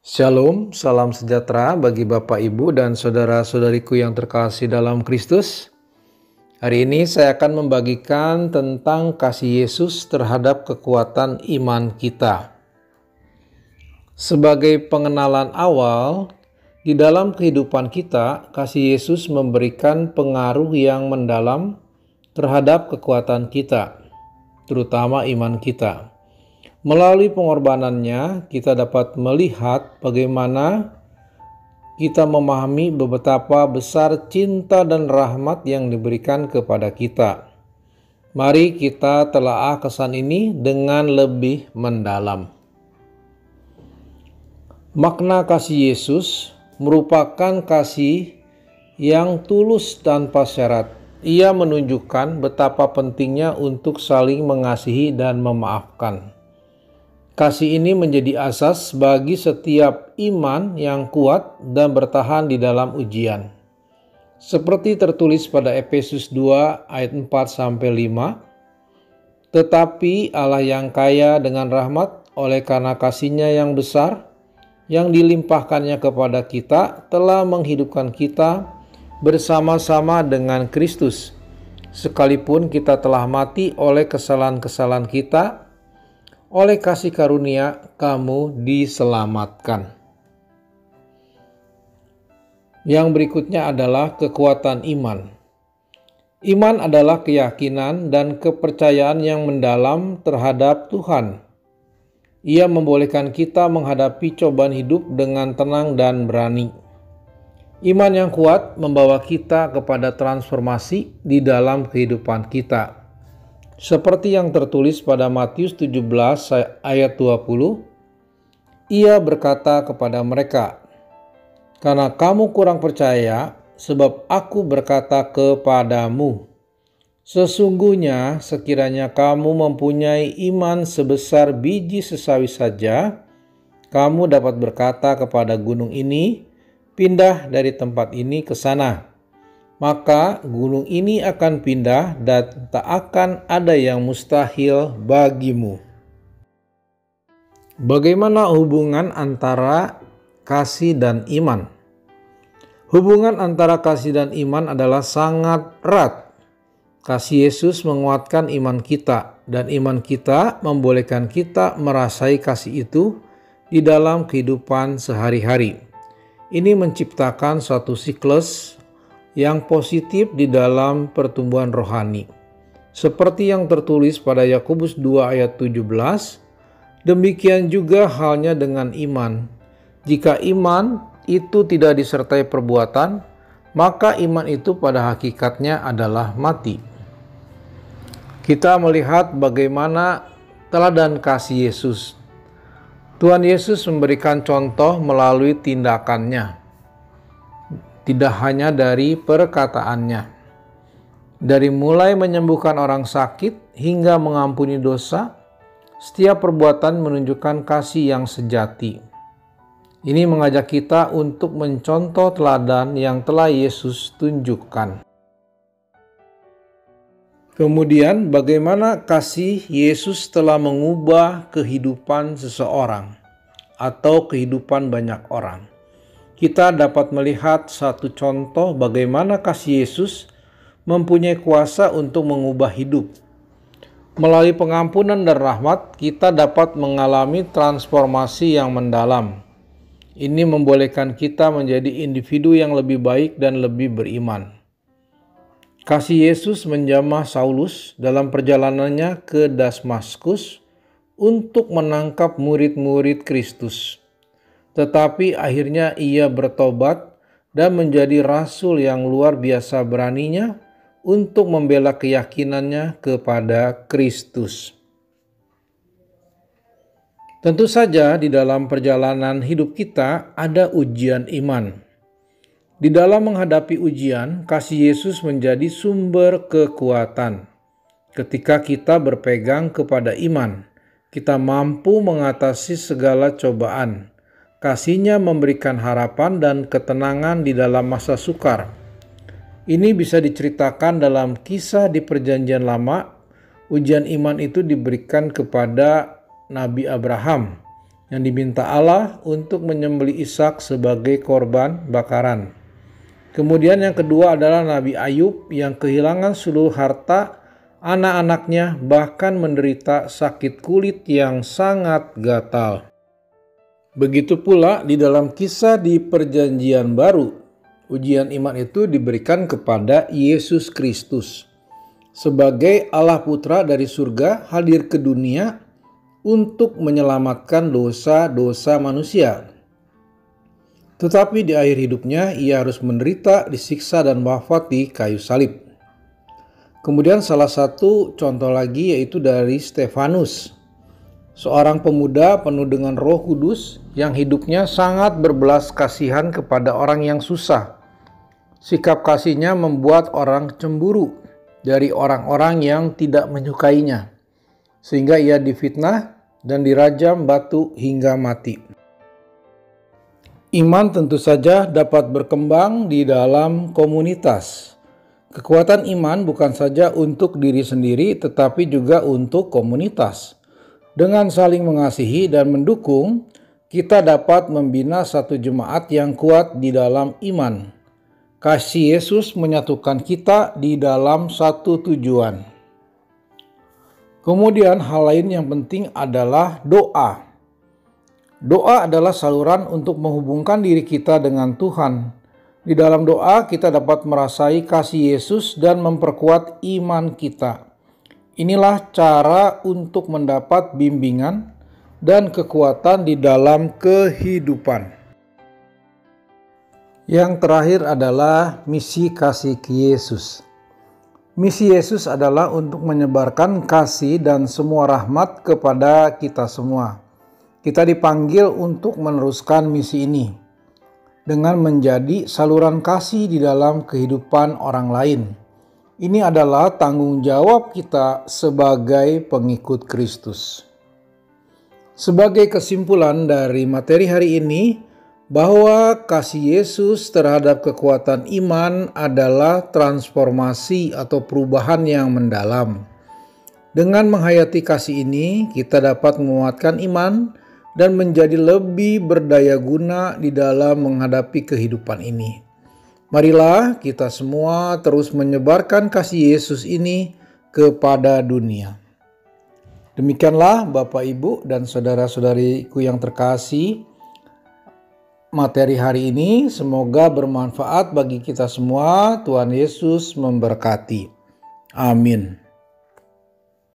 Shalom, salam sejahtera bagi Bapak, Ibu, dan saudara-saudariku yang terkasih dalam Kristus. Hari ini saya akan membagikan tentang kasih Yesus terhadap kekuatan iman kita. Sebagai pengenalan awal, di dalam kehidupan kita, kasih Yesus memberikan pengaruh yang mendalam terhadap kekuatan kita, terutama iman kita. Melalui pengorbanannya, kita dapat melihat bagaimana kita memahami betapa besar cinta dan rahmat yang diberikan kepada kita. Mari kita telaah kesan ini dengan lebih mendalam. Makna kasih Yesus merupakan kasih yang tulus tanpa syarat. Ia menunjukkan betapa pentingnya untuk saling mengasihi dan memaafkan. Kasih ini menjadi asas bagi setiap iman yang kuat dan bertahan di dalam ujian. Seperti tertulis pada Efesus 2 ayat 4-5, tetapi Allah yang kaya dengan rahmat oleh karena kasih-Nya yang besar, yang dilimpahkannya kepada kita, telah menghidupkan kita bersama-sama dengan Kristus. Sekalipun kita telah mati oleh kesalahan-kesalahan kita, oleh kasih karunia kamu diselamatkan. Yang berikutnya adalah kekuatan iman. Iman adalah keyakinan dan kepercayaan yang mendalam terhadap Tuhan. Ia membolehkan kita menghadapi cobaan hidup dengan tenang dan berani. Iman yang kuat membawa kita kepada transformasi di dalam kehidupan kita. Seperti yang tertulis pada Matius 17 ayat 20, Ia berkata kepada mereka, "Karena kamu kurang percaya, sebab aku berkata kepadamu, sesungguhnya sekiranya kamu mempunyai iman sebesar biji sesawi saja, kamu dapat berkata kepada gunung ini, pindah dari tempat ini ke sana. Maka gunung ini akan pindah dan tak akan ada yang mustahil bagimu." Bagaimana hubungan antara kasih dan iman? Hubungan antara kasih dan iman adalah sangat erat. Kasih Yesus menguatkan iman kita, dan iman kita membolehkan kita merasai kasih itu di dalam kehidupan sehari-hari. Ini menciptakan suatu siklus yang positif di dalam pertumbuhan rohani. Seperti yang tertulis pada Yakobus 2 ayat 17, demikian juga halnya dengan iman. Jika iman itu tidak disertai perbuatan, maka iman itu pada hakikatnya adalah mati. Kita melihat bagaimana teladan kasih Yesus. Tuhan Yesus memberikan contoh melalui tindakannya. Tidak hanya dari perkataannya. Dari mulai menyembuhkan orang sakit hingga mengampuni dosa, setiap perbuatan menunjukkan kasih yang sejati. Ini mengajak kita untuk mencontoh teladan yang telah Yesus tunjukkan. Kemudian, bagaimana kasih Yesus telah mengubah kehidupan seseorang atau kehidupan banyak orang. Kita dapat melihat satu contoh bagaimana kasih Yesus mempunyai kuasa untuk mengubah hidup. Melalui pengampunan dan rahmat, kita dapat mengalami transformasi yang mendalam. Ini membolehkan kita menjadi individu yang lebih baik dan lebih beriman. Kasih Yesus menjamah Saulus dalam perjalanannya ke Damaskus untuk menangkap murid-murid Kristus. Tetapi akhirnya ia bertobat dan menjadi rasul yang luar biasa beraninya untuk membela keyakinannya kepada Kristus. Tentu saja di dalam perjalanan hidup kita ada ujian iman. Di dalam menghadapi ujian, kasih Yesus menjadi sumber kekuatan. Ketika kita berpegang kepada iman, kita mampu mengatasi segala cobaan. Kasih-Nya memberikan harapan dan ketenangan di dalam masa sukar. Ini bisa diceritakan dalam kisah di Perjanjian Lama. Ujian iman itu diberikan kepada Nabi Abraham yang diminta Allah untuk menyembelih Ishak sebagai korban bakaran. Kemudian yang kedua adalah Nabi Ayub yang kehilangan seluruh harta, anak-anaknya, bahkan menderita sakit kulit yang sangat gatal. Begitu pula di dalam kisah di Perjanjian Baru, ujian iman itu diberikan kepada Yesus Kristus sebagai Allah Putra dari surga hadir ke dunia untuk menyelamatkan dosa-dosa manusia. Tetapi di akhir hidupnya ia harus menderita, disiksa dan wafat di kayu salib. Kemudian salah satu contoh lagi yaitu dari Stefanus, seorang pemuda penuh dengan Roh Kudus yang hidupnya sangat berbelas kasihan kepada orang yang susah. Sikap kasihnya membuat orang cemburu dari orang-orang yang tidak menyukainya, sehingga ia difitnah dan dirajam batu hingga mati. Iman tentu saja dapat berkembang di dalam komunitas. Kekuatan iman bukan saja untuk diri sendiri, tetapi juga untuk komunitas. Dengan saling mengasihi dan mendukung, kita dapat membina satu jemaat yang kuat di dalam iman. Kasih Yesus menyatukan kita di dalam satu tujuan. Kemudian hal lain yang penting adalah doa. Doa adalah saluran untuk menghubungkan diri kita dengan Tuhan. Di dalam doa kita dapat merasai kasih Yesus dan memperkuat iman kita. Inilah cara untuk mendapat bimbingan dan kekuatan di dalam kehidupan. Yang terakhir adalah misi kasih Yesus. Misi Yesus adalah untuk menyebarkan kasih dan semua rahmat kepada kita semua. Kita dipanggil untuk meneruskan misi ini dengan menjadi saluran kasih di dalam kehidupan orang lain. Ini adalah tanggung jawab kita sebagai pengikut Kristus. Sebagai kesimpulan dari materi hari ini, bahwa kasih Yesus terhadap kekuatan iman adalah transformasi atau perubahan yang mendalam. Dengan menghayati kasih ini, kita dapat menguatkan iman dan menjadi lebih berdaya guna di dalam menghadapi kehidupan ini. Marilah kita semua terus menyebarkan kasih Yesus ini kepada dunia. Demikianlah Bapak, Ibu, dan saudara-saudariku yang terkasih, materi hari ini semoga bermanfaat bagi kita semua. Tuhan Yesus memberkati. Amin.